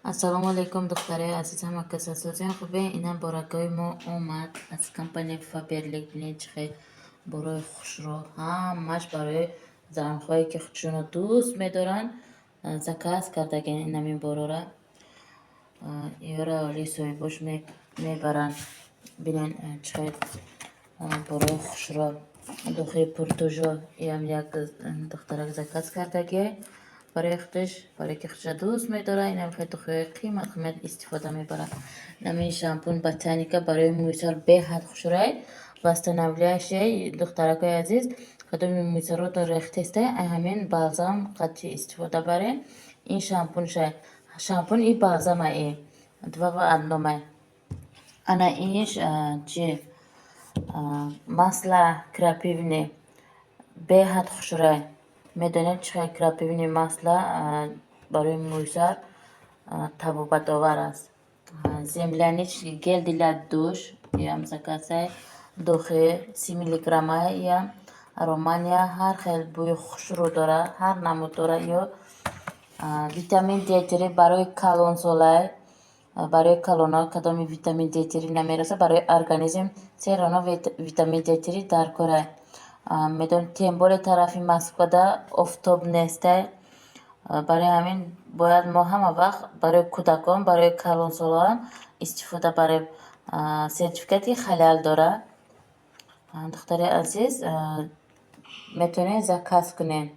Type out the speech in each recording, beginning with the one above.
ассалому алайкум духтараи азиз, ҳама кас ҳастин хубе? Инам боракаи мо омад аз компания Faberlic. Бинед чӣ хел борои хушро, ҳамаш барои занҳое ки худшонро дӯст медоранд заказ кардаген. Инамин борора ёра оли соҳибош мебаранд. Бинен чӣ хел борои хушро дохили пуртужо иам як духтарак заказ кардаген барои худаш, барое ки худша дӯст медорад. Инам хел духои қимат истифода мебарад. Намин шампун ботаника барои мӯйсар беҳад хушрӯяд. Восстановляющий духтаракои азиз, кадоми мӯйсаротро рехтестай ҳамин балзам қатъи истифода барен. Ин шампуншай шампун и балзама и два одномай. Ана инш чи масла крапивни беҳад хушрӯяд. Медонед чӣ хел крапивни масла барои мӯйсар табобатовар аст. Земляничный гель для душ иам заказай дохи 30 миллиграммаи иам романия ҳар хел бӯи хушрӯ дорад, ҳар намуд дорад. Ё витамин D3 барои калонсолай, барои калонҳо кадоми витамин D3 намерасад, барои организм серано витамин D3 даркорай. Медонед тем более тарафи Москвада офтоб нестай. Барои ҳамин бояд мо ҳама вақт барои кӯдакон, барои калонсолон истифода барем. Сертификати халал дорад. Духтари азиз, метавонед заказ кунед.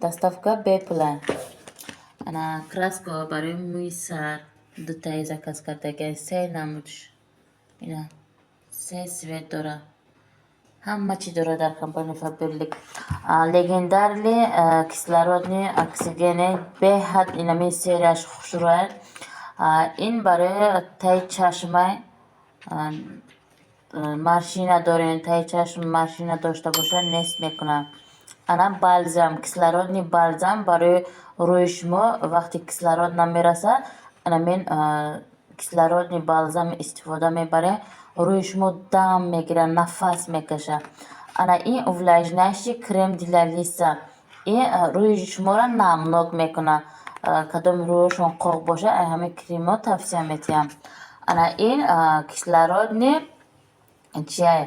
Доставка беплан. Ана краска барои мӯи сар дутаи заказ кардаген, се намудш. Ина се свет дорад. Ҳама чӣ дорад дар компания Faberlic. Легендарли кислородни оксигене беҳад инамин серияш хушрӯяд. Ин барои таи чашмай маршина дорен, таи чашм маршина дошта бошад нест мекунад. Ана балзам, кислородни балзам барои рӯи шумо вақти кислород намерасад, инамин кислородни балзам истифода мебаред. Рӯи шумо дам мегирад, нафас мекашад. Ана ин увлажняющий крем для лица. Ин рӯи шуморо намнок мекунад. Кадоми рӯашон қоқ бошад, ҳамин кремро тавсия метиҳам. Ана ин кислородни чиай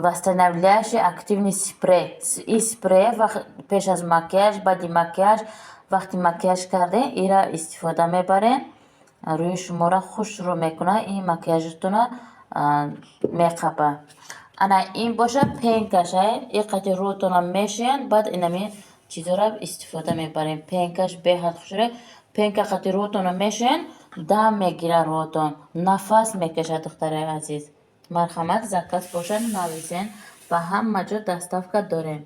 восстановляющий активный спрей. И спрей пеш аз макияж, баъди макияж, вақти макияж кардем ира истифода мебарем. Рӯи шуморо хушрӯ мекунад, ин макияжатонро меқапад. Ана ин боша пенкаш, ин қатъи рӯтонро мешӯянд, баъд инамин чизора истифода мебарем. Пенкаш беҳад хушрӯяд. Пенка қатъи рӯтонро мешӯянд, дам мегирад рӯтон, нафас мекашад. Духтараи азиз, марҳамат, заказ бошад нависен, ба ҳама ҷо доставка дорем.